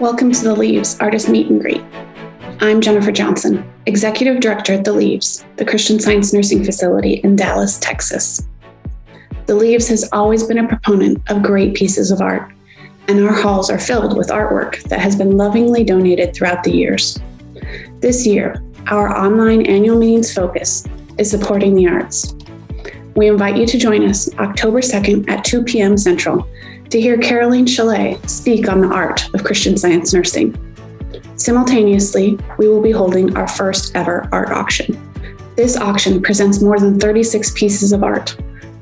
Welcome to The Leaves Artist Meet and Greet. I'm Jennifer Johnson, Executive Director at The Leaves, the Christian Science Nursing Facility in Dallas, Texas. The Leaves has always been a proponent of great pieces of art, and our halls are filled with artwork that has been lovingly donated throughout the years. This year, our online annual meeting's focus is supporting the arts. We invite you to join us October 2nd at 2 p.m. Central to hear Caroline Chalet speak on the art of Christian Science nursing. Simultaneously, we will be holding our first ever art auction. This auction presents more than 36 pieces of art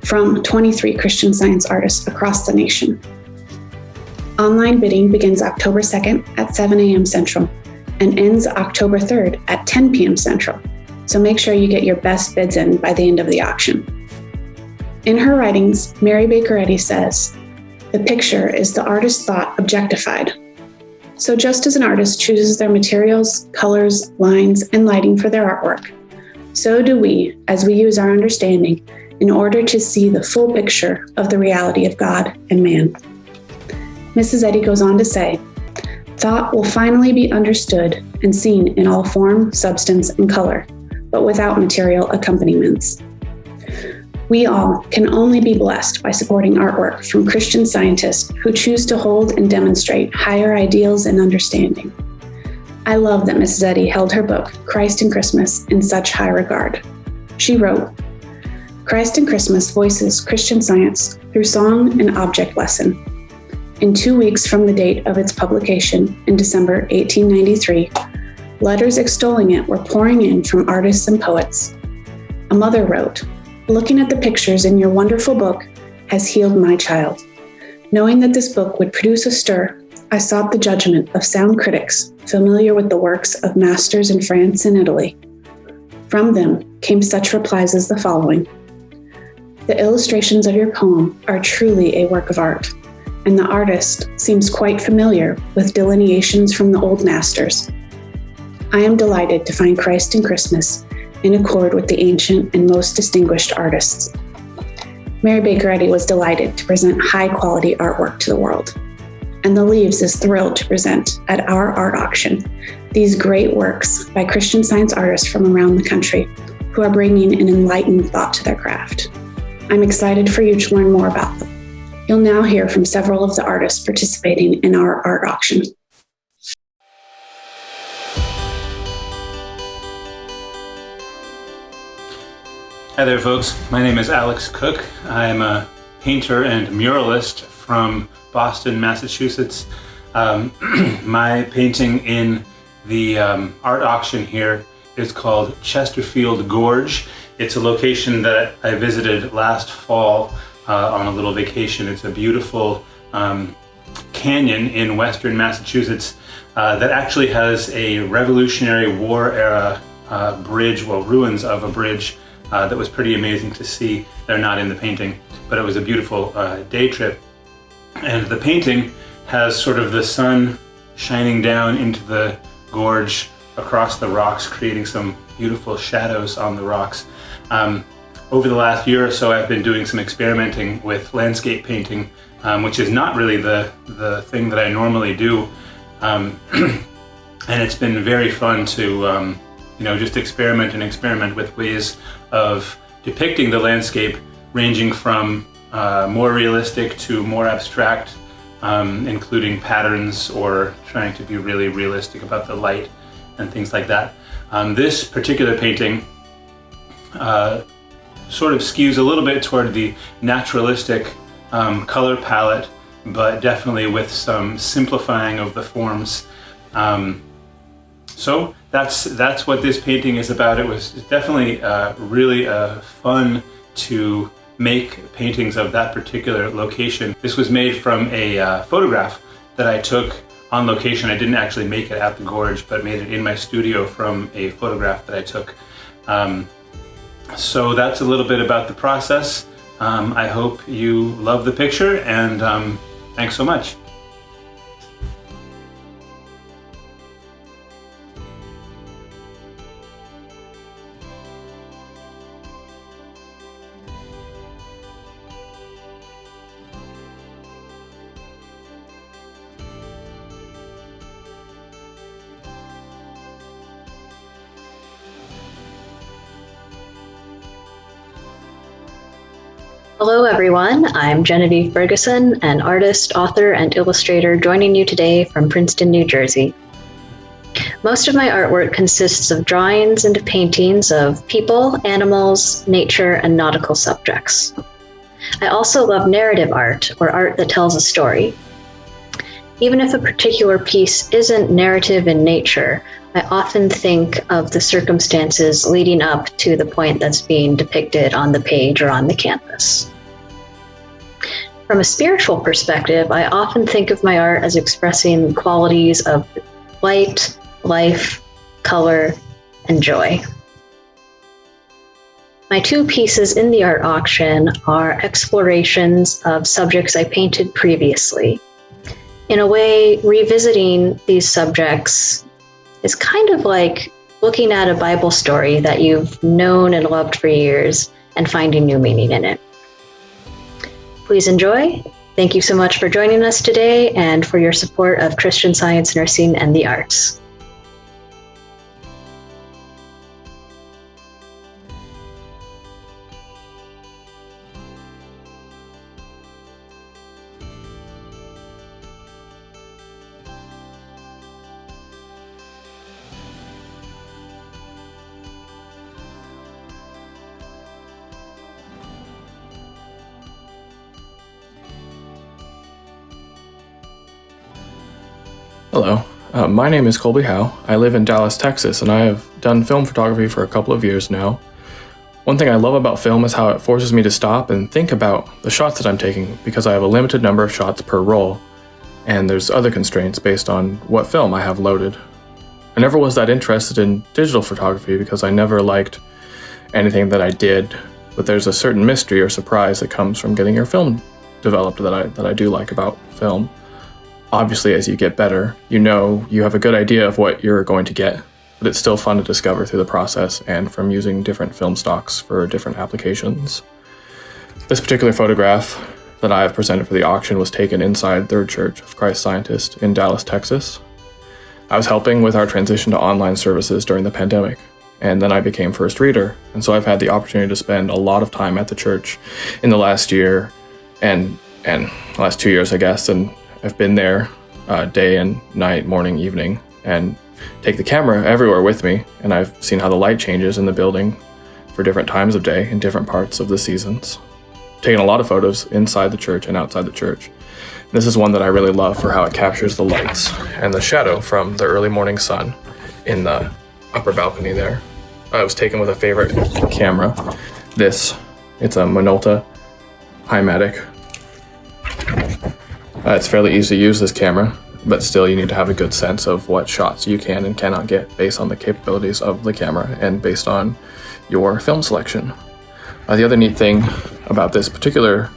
from 23 Christian Science artists across the nation. Online bidding begins October 2nd at 7 a.m. Central and ends October 3rd at 10 p.m. Central, so make sure you get your best bids in by the end of the auction. In her writings, Mary Baker Eddy says, "The picture is the artist's thought objectified." So just as an artist chooses their materials, colors, lines, and lighting for their artwork, so do we as we use our understanding in order to see the full picture of the reality of God and man. Mrs. Eddy goes on to say, "Thought will finally be understood and seen in all form, substance, and color, but without material accompaniments." We all can only be blessed by supporting artwork from Christian scientists who choose to hold and demonstrate higher ideals and understanding. I love that Mrs. Eddy held her book, Christ and Christmas, in such high regard. She wrote, "Christ and Christmas voices Christian Science through song and object lesson. In 2 weeks from the date of its publication in December 1893, letters extolling it were pouring in from artists and poets. A mother wrote, 'Looking at the pictures in your wonderful book has healed my child. Knowing that this book would produce a stir, I sought the judgment of sound critics familiar with the works of masters in France and Italy. From them came such replies as the following: The illustrations of your poem are truly a work of art, and the artist seems quite familiar with delineations from the old masters. I am delighted to find Christ and Christmas in accord with the ancient and most distinguished artists." Mary Baker Eddy was delighted to present high-quality artwork to the world, and The Leaves is thrilled to present at our art auction these great works by Christian Science artists from around the country who are bringing an enlightened thought to their craft. I'm excited for you to learn more about them. You'll now hear from several of the artists participating in our art auction. Hi there, folks. My name is Alex Cook. I'm a painter and muralist from Boston, Massachusetts. My painting in the art auction here is called Chesterfield Gorge. It's a location that I visited last fall on a little vacation. It's a beautiful canyon in western Massachusetts that actually has a Revolutionary War era bridge, well, ruins of a bridge that was pretty amazing to see. They're not in the painting, but it was a beautiful day trip. And the painting has sort of the sun shining down into the gorge across the rocks, creating some beautiful shadows on the rocks. Over the last year or so, I've been doing some experimenting with landscape painting, which is not really the thing that I normally do. And it's been very fun to just experiment with ways of depicting the landscape, ranging from more realistic to more abstract, including patterns or trying to be really realistic about the light and things like that. This particular painting sort of skews a little bit toward the naturalistic color palette, but definitely with some simplifying of the forms. So that's what this painting is about. It was definitely really fun to make paintings of that particular location. This was made from a photograph that I took on location. I didn't actually make it at the gorge, but made it in my studio from a photograph that I took. So that's a little bit about the process. I hope you love the picture, and thanks so much. Hello, everyone. I'm Genevieve Ferguson, an artist, author, and illustrator joining you today from Princeton, New Jersey. Most of my artwork consists of drawings and paintings of people, animals, nature, and nautical subjects. I also love narrative art, or art that tells a story. Even if a particular piece isn't narrative in nature, I often think of the circumstances leading up to the point that's being depicted on the page or on the canvas. From a spiritual perspective, I often think of my art as expressing qualities of light, life, color, and joy. My two pieces in the art auction are explorations of subjects I painted previously. In a way, revisiting these subjects is kind of like looking at a Bible story that you've known and loved for years and finding new meaning in it. Please enjoy. Thank you so much for joining us today and for your support of Christian Science Nursing and the arts. Hello, my name is Colby Howe. I live in Dallas, Texas, and I have done film photography for a couple of years now. One thing I love about film is how it forces me to stop and think about the shots that I'm taking, because I have a limited number of shots per roll, and there's other constraints based on what film I have loaded. I never was that interested in digital photography because I never liked anything that I did, but there's a certain mystery or surprise that comes from getting your film developed that I do like about film. Obviously, as you get better, you know you have a good idea of what you're going to get, but it's still fun to discover through the process and from using different film stocks for different applications. This particular photograph that I have presented for the auction was taken inside Third Church of Christ Scientist in Dallas, Texas. I was helping with our transition to online services during the pandemic, and then I became first reader, and so I've had the opportunity to spend a lot of time at the church in the last year and last 2 years, I guess, and I've been there day and night, morning, evening, and take the camera everywhere with me, and I've seen how the light changes in the building for different times of day in different parts of the seasons. Taken a lot of photos inside the church and outside the church. This is one that I really love for how it captures the lights and the shadow from the early morning sun in the upper balcony there. It was taken with a favorite camera. It's a Minolta Himatic. It's fairly easy to use this camera, but still you need to have a good sense of what shots you can and cannot get based on the capabilities of the camera and based on your film selection. The other neat thing about this particular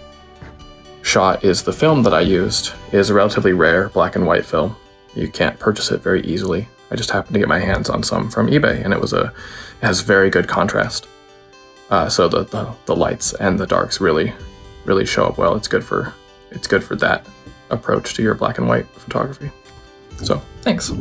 shot is the film that I used is a relatively rare black and white film. You can't purchase it very easily. I just happened to get my hands on some from eBay, and it has very good contrast. So the lights and the darks really show up well. It's good for that approach to your black and white photography. So, thanks.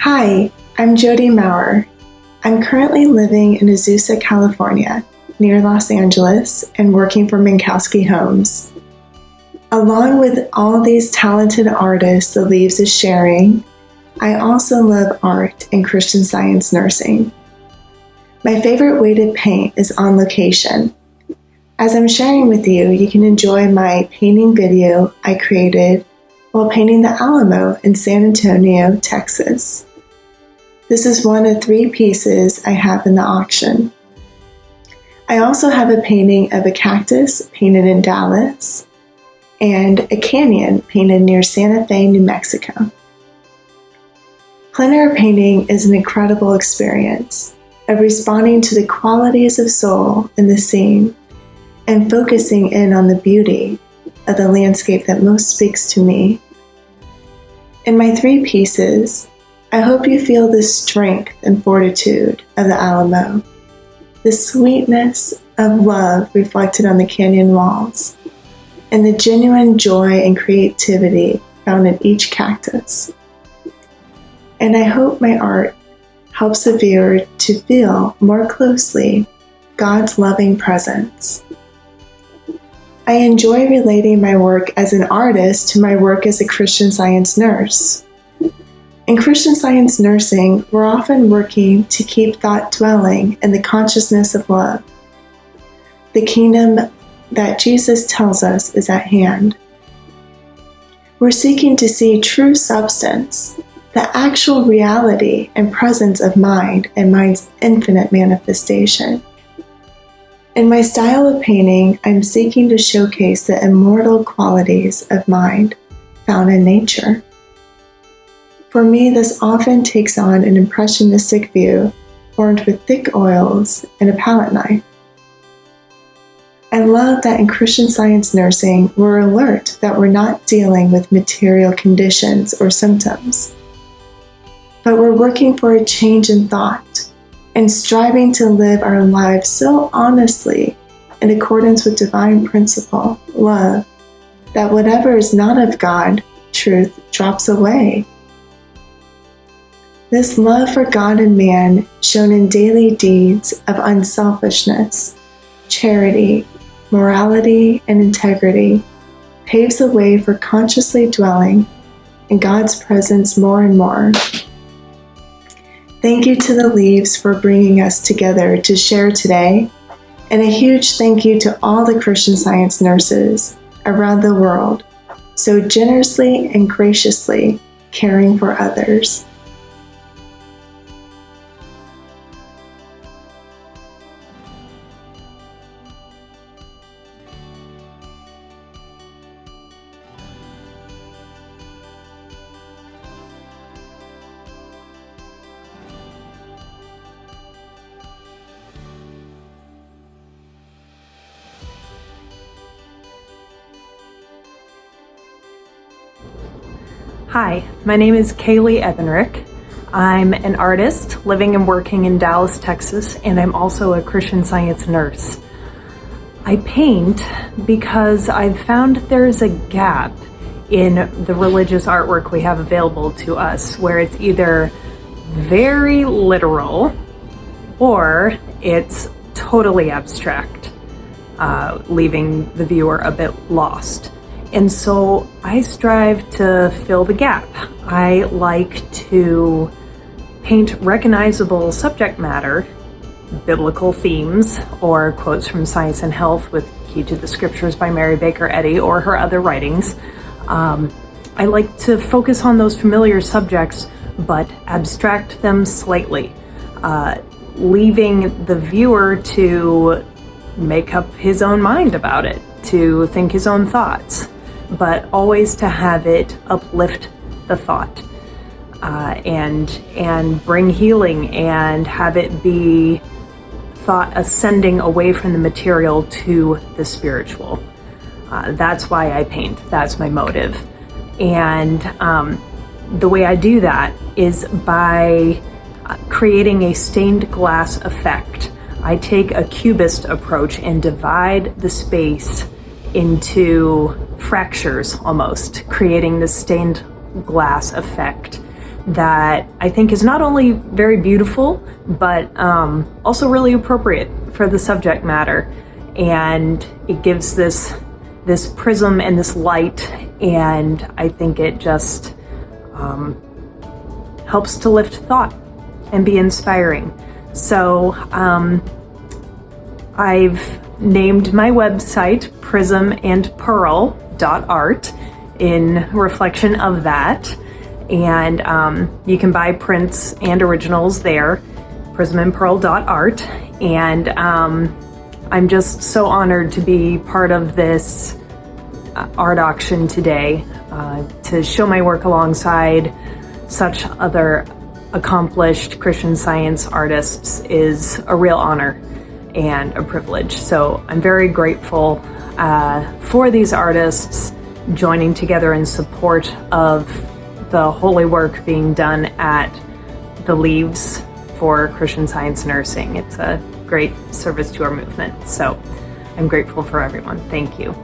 Hi, I'm Jody Maurer. I'm currently living in Azusa, California, near Los Angeles, and working for Minkowski Homes. Along with all these talented artists the Leaves is sharing, I also love art and Christian Science nursing. My favorite way to paint is on location. As I'm sharing with you, you can enjoy my painting video I created while painting the Alamo in San Antonio, Texas. This is one of 3 pieces I have in the auction. I also have a painting of a cactus painted in Dallas and a canyon painted near Santa Fe, New Mexico. Plein air painting is an incredible experience of responding to the qualities of soul in the scene and focusing in on the beauty of the landscape that most speaks to me. In my 3 pieces, I hope you feel the strength and fortitude of the Alamo, the sweetness of love reflected on the canyon walls, and the genuine joy and creativity found in each cactus. And I hope my art helps the viewer to feel more closely God's loving presence. I enjoy relating my work as an artist to my work as a Christian Science nurse. In Christian Science nursing, we're often working to keep thought dwelling in the consciousness of love. The kingdom that Jesus tells us is at hand. We're seeking to see true substance, the actual reality and presence of mind and mind's infinite manifestation. In my style of painting, I'm seeking to showcase the immortal qualities of mind found in nature. For me, this often takes on an impressionistic view formed with thick oils and a palette knife. I love that in Christian Science nursing, we're alert that we're not dealing with material conditions or symptoms, but we're working for a change in thought and striving to live our lives so honestly in accordance with divine principle, love, that whatever is not of God, truth, drops away. This love for God and man, shown in daily deeds of unselfishness, charity, morality, and integrity, paves the way for consciously dwelling in God's presence more and more. Thank you to the Leaves for bringing us together to share today, and a huge thank you to all the Christian Science nurses around the world, so generously and graciously caring for others. Hi, my name is Kaylee Ebenrick. I'm an artist living and working in Dallas, Texas, and I'm also a Christian Science nurse. I paint because I've found there's a gap in the religious artwork we have available to us, where it's either very literal or it's totally abstract, leaving the viewer a bit lost. And so I strive to fill the gap. I like to paint recognizable subject matter, biblical themes, or quotes from Science and Health with Key to the Scriptures by Mary Baker Eddy or her other writings. I like to focus on those familiar subjects, but abstract them slightly, leaving the viewer to make up his own mind about it, to think his own thoughts, but always to have it uplift the thought and bring healing and have it be thought ascending away from the material to the spiritual. That's why I paint. That's my motive. And the way I do that is by creating a stained glass effect. I take a cubist approach and divide the space into fractures almost, creating this stained glass effect that I think is not only very beautiful, but also really appropriate for the subject matter. And it gives this prism and this light, and I think it just helps to lift thought and be inspiring. So I've named my website prismandpearl.art in reflection of that. And you can buy prints and originals there, prismandpearl.art. And I'm just so honored to be part of this art auction today, to show my work alongside such other accomplished Christian Science artists is a real honor and a privilege. So I'm very grateful for these artists joining together in support of the holy work being done at the Leaves for Christian Science Nursing. It's a great service to our movement. So I'm grateful for everyone. Thank you.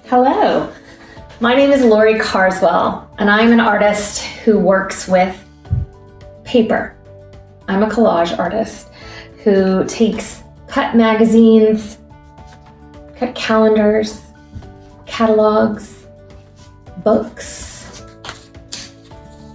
Hello, my name is Lori Carswell, and I'm an artist who works with paper. I'm a collage artist who takes cut magazines, cut calendars, catalogs, books,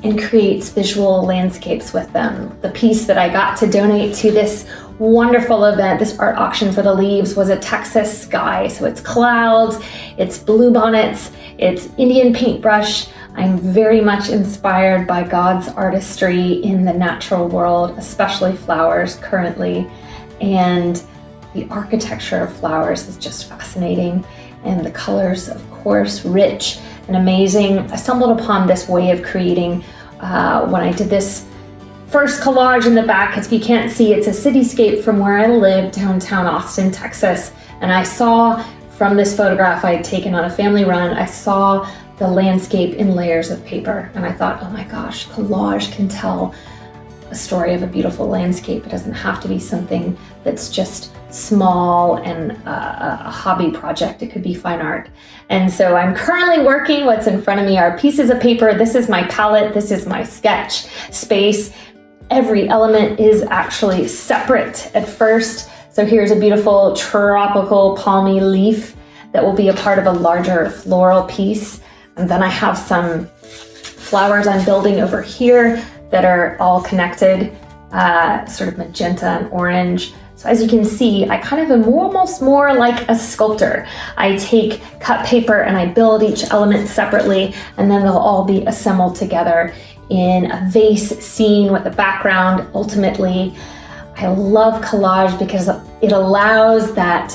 and creates visual landscapes with them. The piece that I got to donate to this wonderful event, this art auction for the Leaves, was a Texas sky. So it's clouds, it's bluebonnets, it's Indian paintbrush. I'm very much inspired by God's artistry in the natural world, especially flowers currently. And the architecture of flowers is just fascinating. And the colors, of course, rich and amazing. I stumbled upon this way of creating when I did this first collage in the back. If you can't see, it's a cityscape from where I live, downtown Austin, Texas. And I saw from this photograph I had taken on a family run, I saw the landscape in layers of paper. And I thought, oh my gosh, collage can tell a story of a beautiful landscape. It doesn't have to be something that's just small and a hobby project. It could be fine art. And so I'm currently working, what's in front of me are pieces of paper. This is my palette. This is my sketch space. Every element is actually separate at first. So here's a beautiful tropical palmy leaf that will be a part of a larger floral piece. And then I have some flowers I'm building over here that are all connected, sort of magenta and orange. So as you can see, I kind of am almost more like a sculptor. I take cut paper and I build each element separately, and then they'll all be assembled together in a vase scene with a background. Ultimately, I love collage because it allows that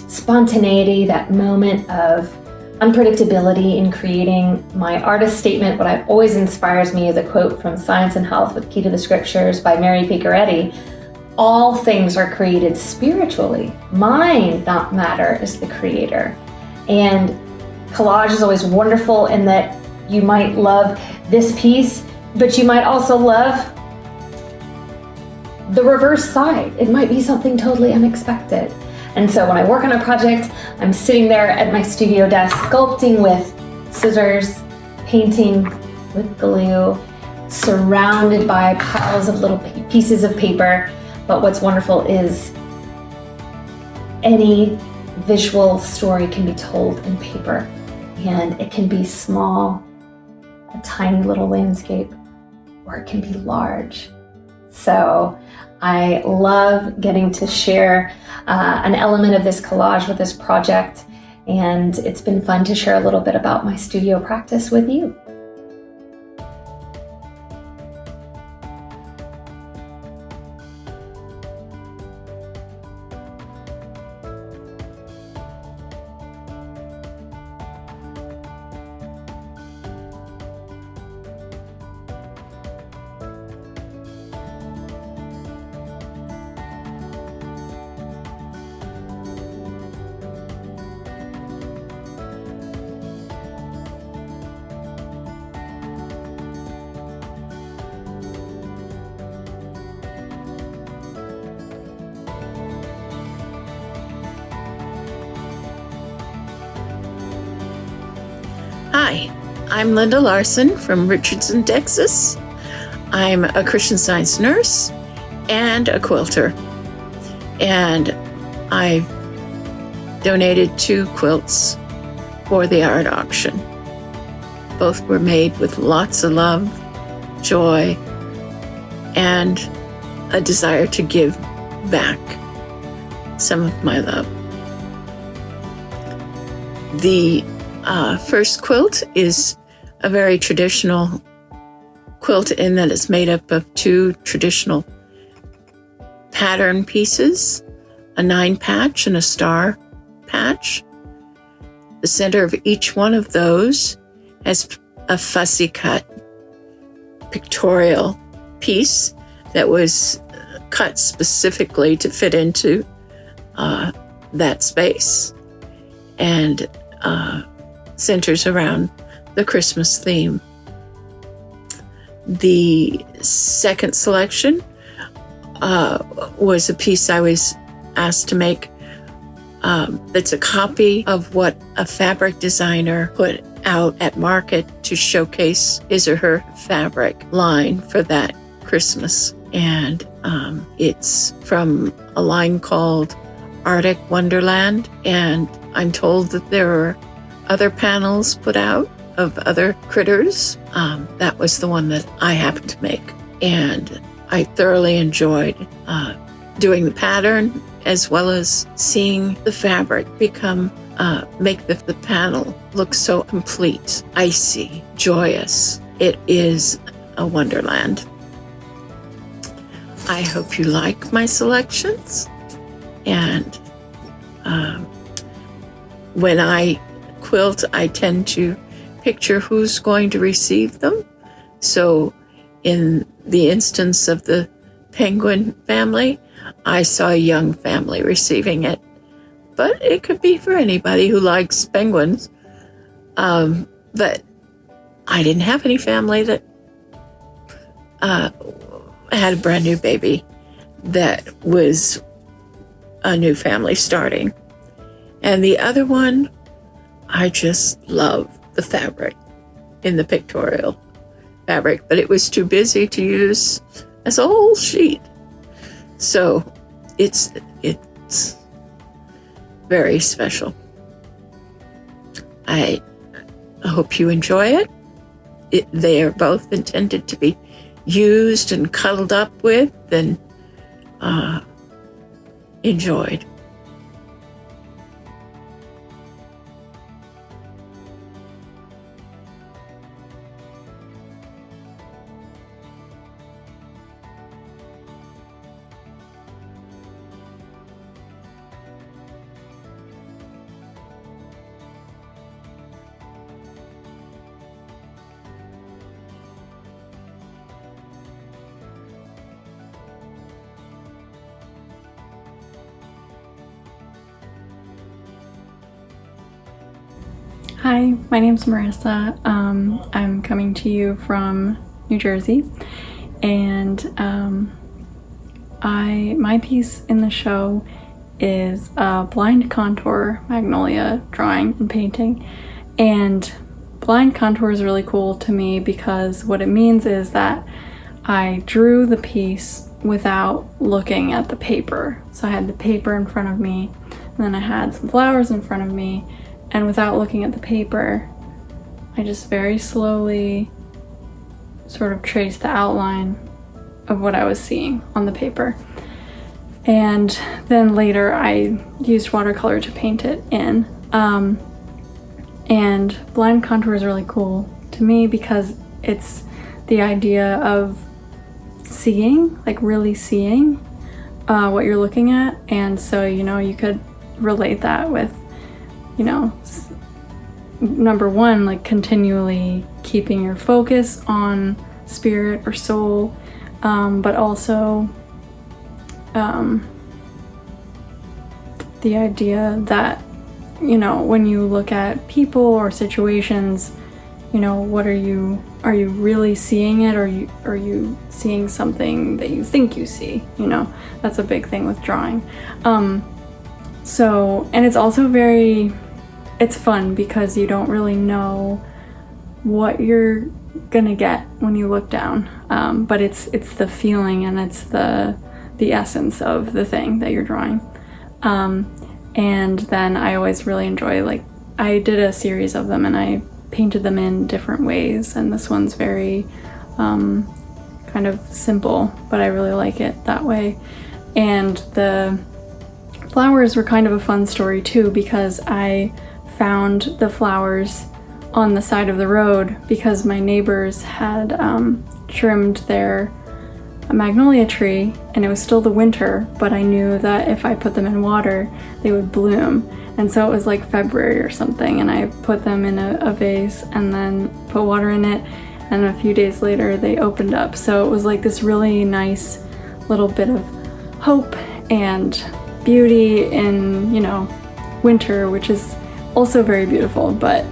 spontaneity, that moment of unpredictability in creating my artist statement. What always inspires me is a quote from Science and Health with Key to the Scriptures by Mary Baker Eddy. All things are created spiritually. Mind, not matter, is the creator. And collage is always wonderful in that you might love this piece, but you might also love the reverse side. It might be something totally unexpected. And so when I work on a project, I'm sitting there at my studio desk, sculpting with scissors, painting with glue, surrounded by piles of little pieces of paper. But what's wonderful is any visual story can be told in paper, and it can be small, a tiny little landscape, or it can be large. So I love getting to share an element of this collage with this project, and it's been fun to share a little bit about my studio practice with you. Hi, I'm Linda Larson from Richardson, Texas. I'm a Christian Science nurse and a quilter. And I've donated 2 quilts for the art auction. Both were made with lots of love, joy, and a desire to give back some of my love. The first quilt is a very traditional quilt in that it's made up of 2 traditional pattern pieces, a 9 patch and a star patch. The center of each one of those has a fussy cut pictorial piece that was cut specifically to fit into that space and centers around the Christmas theme. The second selection was a piece I was asked to make that's a copy of what a fabric designer put out at market to showcase his or her fabric line for that Christmas. And it's from a line called Arctic Wonderland. And I'm told that there are other panels put out of other critters. That was the one that I happened to make. And I thoroughly enjoyed doing the pattern as well as seeing the fabric become, make the panel look so complete, icy, joyous. It is a wonderland. I hope you like my selections. And when I quilt, I tend to picture who's going to receive them. So in the instance of the penguin family, I saw a young family receiving it. But it could be for anybody who likes penguins. But I didn't have any family that had a brand new baby that was a new family starting. And the other one, I just love the fabric in the pictorial fabric, but it was too busy to use as a whole sheet. So it's very special. I hope you enjoy it. They are both intended to be used and cuddled up with and enjoyed. Hi, my name's Marissa. I'm coming to you from New Jersey, and my piece in the show is a blind contour magnolia drawing and painting. And blind contour is really cool to me because what it means is that I drew the piece without looking at the paper. So I had the paper in front of me, and then I had some flowers in front of me. And without looking at the paper, I just very slowly sort of traced the outline of what I was seeing on the paper. And then later I used watercolor to paint it in. And blind contour is really cool to me because it's the idea of seeing, like really seeing what you're looking at. And so, you could relate that with number one, like continually keeping your focus on spirit or soul, but also the idea that, when you look at people or situations, what are you really seeing it, or are you seeing something that you think you see? That's a big thing with drawing. So, and it's also it's fun because you don't really know what you're gonna get when you look down, but it's the feeling and it's the essence of the thing that you're drawing. And then I always really enjoy, like, I did a series of them and I painted them in different ways, and this one's very kind of simple, but I really like it that way. And the flowers were kind of a fun story too, because I found the flowers on the side of the road because my neighbors had trimmed their magnolia tree, and it was still the winter, but I knew that if I put them in water they would bloom. And so it was like February or something, and I put them in a vase and then put water in it, and a few days later they opened up. So it was like this really nice little bit of hope and beauty in, you know, winter, which is also very beautiful, but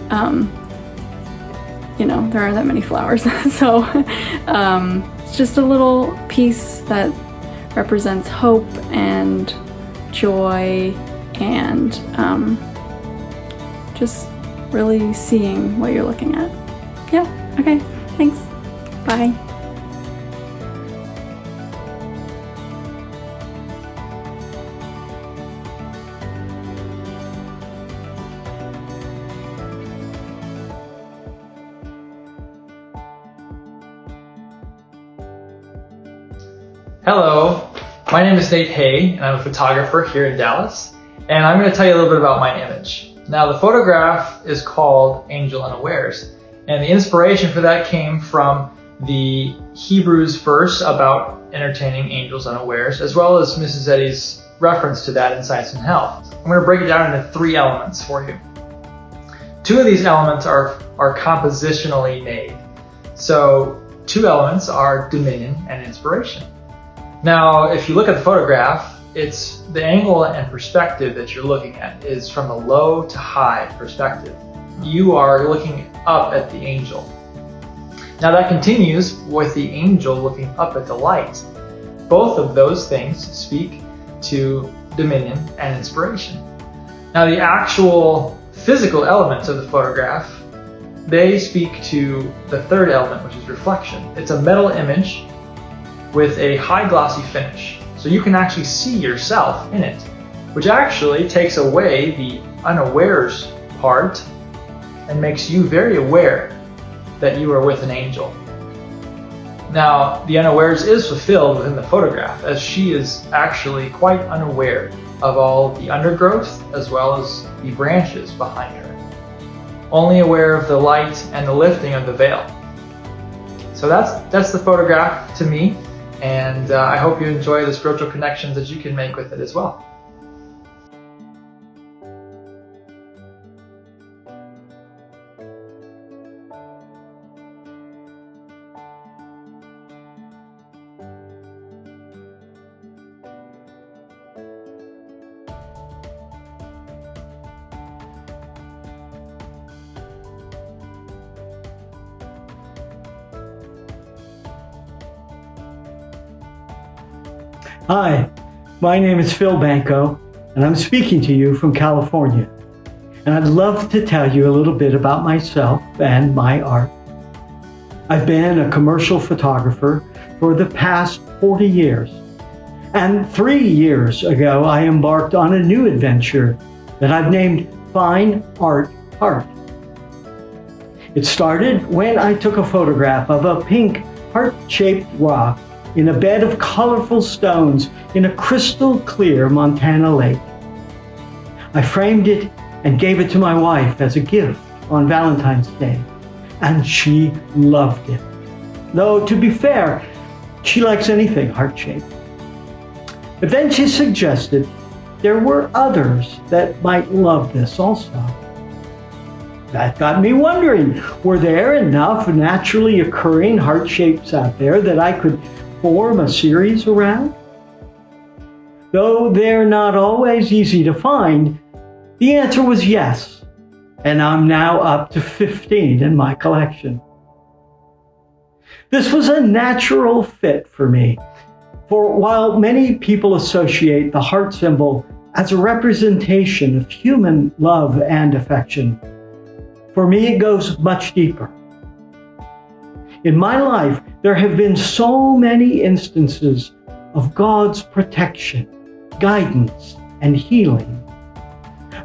you know, there aren't that many flowers. So it's just a little piece that represents hope and joy and just really seeing what you're looking at. Yeah, okay, thanks. Bye. Hello, my name is Nate Hay, and I'm a photographer here in Dallas, and I'm going to tell you a little bit about my image. Now, the photograph is called Angel Unawares, and the inspiration for that came from the Hebrews verse about entertaining angels unawares, as well as Mrs. Eddy's reference to that in Science and Health. I'm going to break it down into 3 elements for you. 2 of these elements are compositionally made. So 2 elements are dominion and inspiration. Now, if you look at the photograph, it's the angle and perspective that you're looking at is from a low to high perspective. You are looking up at the angel. Now that continues with the angel looking up at the light. Both of those things speak to dominion and inspiration. Now the actual physical elements of the photograph, they speak to the 3rd element, which is reflection. It's a metal image with a high glossy finish. So you can actually see yourself in it, which actually takes away the unawares part and makes you very aware that you are with an angel. Now, the unawares is fulfilled within the photograph, as she is actually quite unaware of all the undergrowth as well as the branches behind her, only aware of the light and the lifting of the veil. So that's the photograph to me. And I hope you enjoy the spiritual connections that you can make with it as well. Hi, my name is Phil Banco, and I'm speaking to you from California. And I'd love to tell you a little bit about myself and my art. I've been a commercial photographer for the past 40 years. And 3 years ago, I embarked on a new adventure that I've named Fine Art Heart. It started when I took a photograph of a pink heart-shaped rock in a bed of colorful stones in a crystal clear Montana lake. I framed it and gave it to my wife as a gift on Valentine's Day, and she loved it. Though, to be fair, she likes anything heart-shaped. But then she suggested there were others that might love this also. That got me wondering, were there enough naturally occurring heart shapes out there that I could form a series around? Though they're not always easy to find, the answer was yes, and I'm now up to 15 in my collection. This was a natural fit for me, for while many people associate the heart symbol as a representation of human love and affection, for me it goes much deeper. In my life, there have been so many instances of God's protection, guidance, and healing.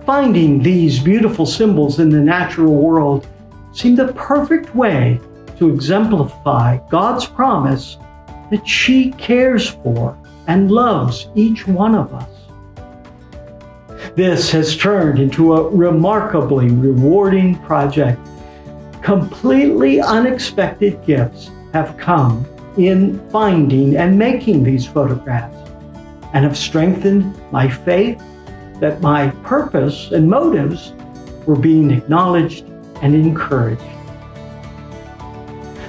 Finding these beautiful symbols in the natural world seemed the perfect way to exemplify God's promise that she cares for and loves each one of us. This has turned into a remarkably rewarding project. Completely unexpected gifts have come in finding and making these photographs and have strengthened my faith that my purpose and motives were being acknowledged and encouraged.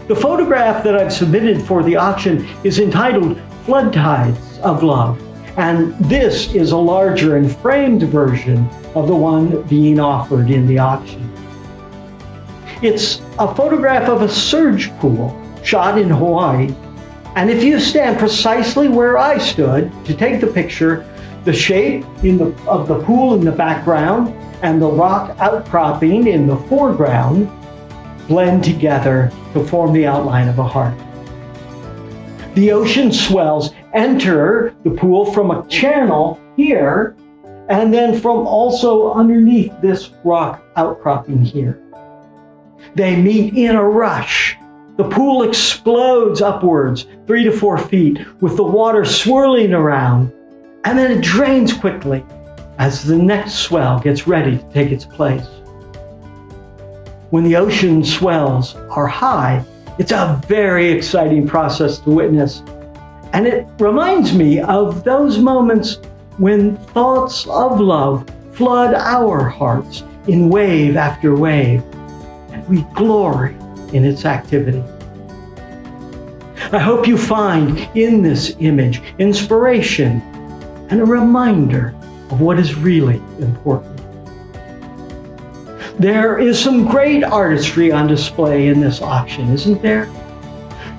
The photograph that I've submitted for the auction is entitled Flood Tides of Love, and this is a larger and framed version of the one being offered in the auction. It's a photograph of a surge pool shot in Hawaii, and if you stand precisely where I stood to take the picture, the shape of the pool in the background and the rock outcropping in the foreground blend together to form the outline of a heart. The ocean swells enter the pool from a channel here, and then from also underneath this rock outcropping here. They meet in a rush. The pool explodes upwards 3 to 4 feet with the water swirling around, and then it drains quickly as the next swell gets ready to take its place. When the ocean swells are high, it's a very exciting process to witness. And it reminds me of those moments when thoughts of love flood our hearts in wave after wave, and we glory in its activity. I hope you find in this image inspiration and a reminder of what is really important. There is some great artistry on display in this auction, isn't there?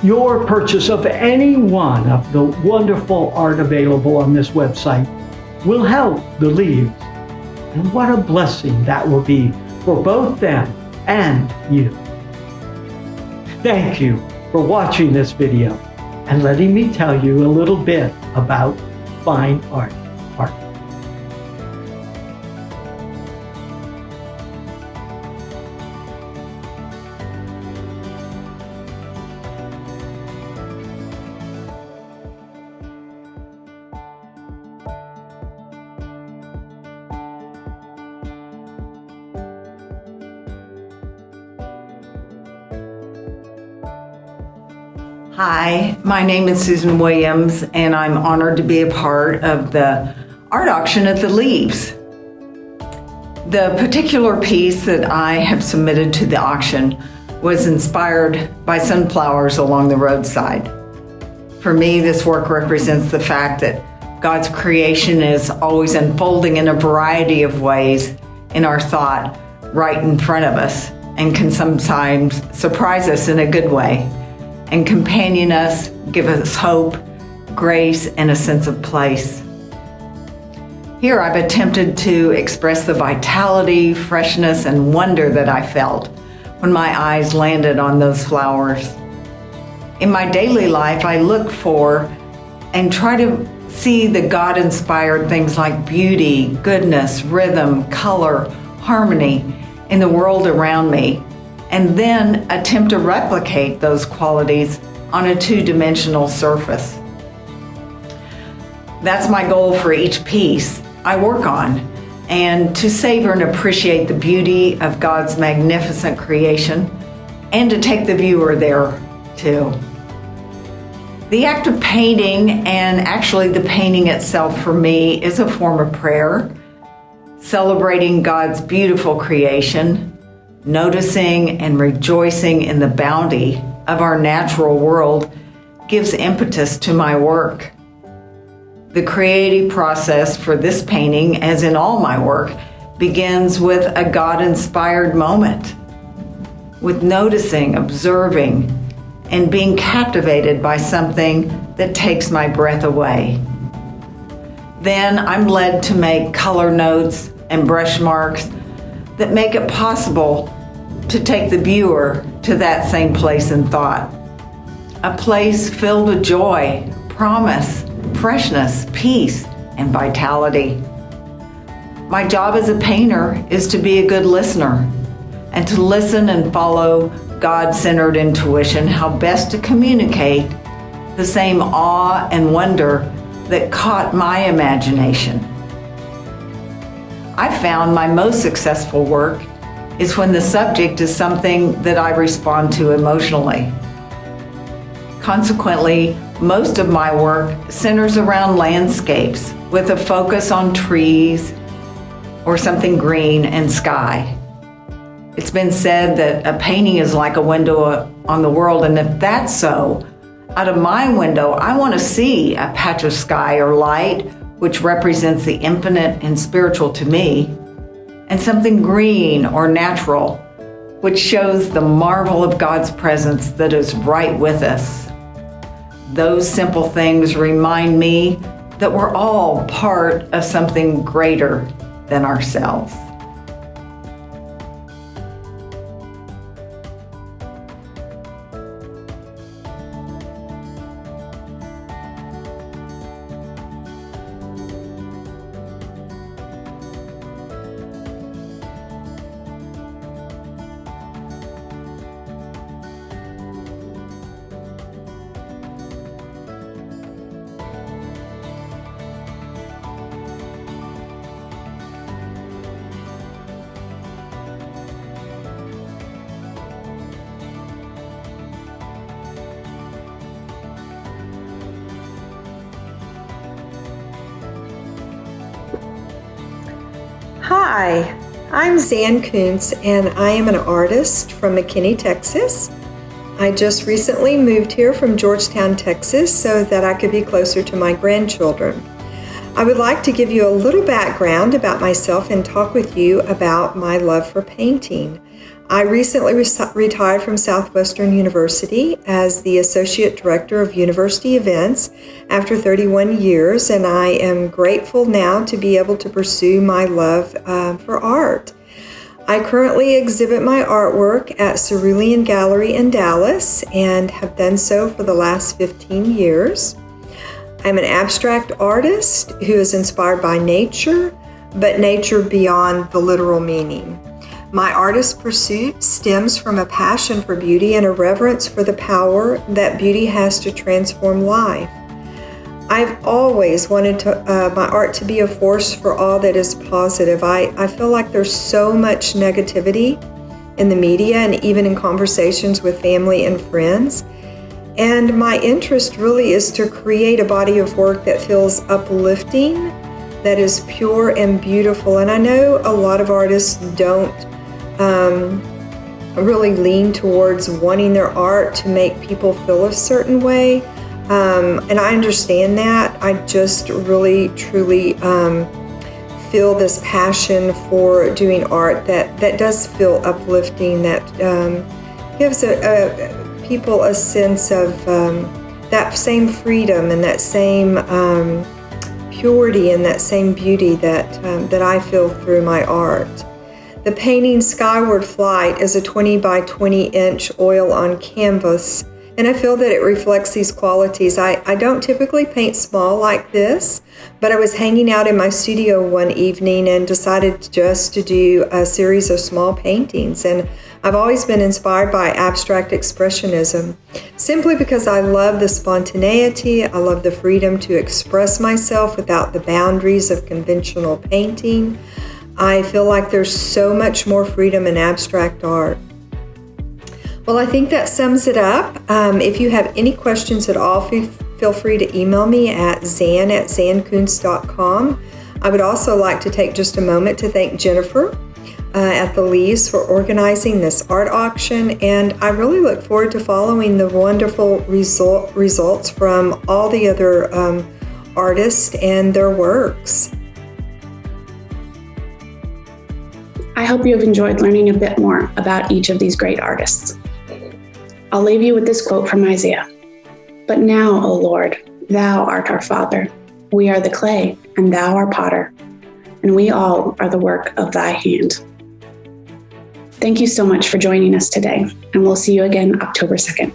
Your purchase of any one of the wonderful art available on this website will help the Leaves. And what a blessing that will be for both them and you. Thank you for watching this video and letting me tell you a little bit about fine art. Hi, my name is Susan Williams, and I'm honored to be a part of the art auction at the Leaves. The particular piece that I have submitted to the auction was inspired by sunflowers along the roadside. For me, this work represents the fact that God's creation is always unfolding in a variety of ways in our thought right in front of us, and can sometimes surprise us in a good way, and companion us, give us hope, grace, and a sense of place. Here I've attempted to express the vitality, freshness, and wonder that I felt when my eyes landed on those flowers. In my daily life, I look for and try to see the God-inspired things like beauty, goodness, rhythm, color, harmony in the world around me, and then attempt to replicate those qualities on a two-dimensional surface. That's my goal for each piece I work on, and to savor and appreciate the beauty of God's magnificent creation, and to take the viewer there too. The act of painting, and actually the painting itself for me, is a form of prayer, celebrating God's beautiful creation, noticing and rejoicing in the bounty of our natural world gives impetus to my work. The creative process for this painting, as in all my work, begins with a God-inspired moment, with noticing, observing, and being captivated by something that takes my breath away. Then I'm led to make color notes and brush marks that make it possible to take the viewer to that same place in thought. a place filled with joy, promise, freshness, peace, and vitality. My job as a painter is to be a good listener and to listen and follow God-centered intuition, how best to communicate the same awe and wonder that caught my imagination. I found my most successful work is when the subject is something that I respond to emotionally. Consequently, most of my work centers around landscapes with a focus on trees or something green and sky. It's been said that a painting is like a window on the world, and if that's so, out of my window, I want to see a patch of sky or light, which represents the infinite and spiritual to me, and something green or natural, which shows the marvel of God's presence that is right with us. Those simple things remind me that we're all part of something greater than ourselves. Hi, I'm Zan Kuntz, and I am an artist from McKinney, Texas. I just recently moved here from Georgetown, Texas, so that I could be closer to my grandchildren. I would like to give you a little background about myself and talk with you about my love for painting. I recently retired from Southwestern University as the Associate Director of University Events after 31 years, and I am grateful now to be able to pursue my love for art. I currently exhibit my artwork at Cerulean Gallery in Dallas and have done so for the last 15 years. I'm an abstract artist who is inspired by nature, but nature beyond the literal meaning. My artist pursuit stems from a passion for beauty and a reverence for the power that beauty has to transform life. I've always wanted my art to be a force for all that is positive. I feel like there's so much negativity in the media and even in conversations with family and friends. And my interest really is to create a body of work that feels uplifting, that is pure and beautiful. And I know a lot of artists don't really lean towards wanting their art to make people feel a certain way. And I understand that. I just really, truly feel this passion for doing art that does feel uplifting, that gives people a sense of that same freedom and that same purity and that same beauty that I feel through my art. The painting Skyward Flight is a 20 by 20 inch oil on canvas, and I feel that it reflects these qualities. I don't typically paint small like this, but I was hanging out in my studio one evening and decided just to do a series of small paintings. And I've always been inspired by abstract expressionism, simply because I love the spontaneity, I love the freedom to express myself without the boundaries of conventional painting. I feel like there's so much more freedom in abstract art. Well, I think that sums it up. If you have any questions at all, feel free to email me at zan@zankuntz.com. I would also like to take just a moment to thank Jennifer at the Leaves for organizing this art auction, and I really look forward to following the wonderful results from all the other artists and their works. I hope you have enjoyed learning a bit more about each of these great artists. I'll leave you with this quote from Isaiah. "But now, O Lord, thou art our Father. We are the clay, and thou art potter, and we all are the work of thy hand." Thank you so much for joining us today, and we'll see you again October 2nd.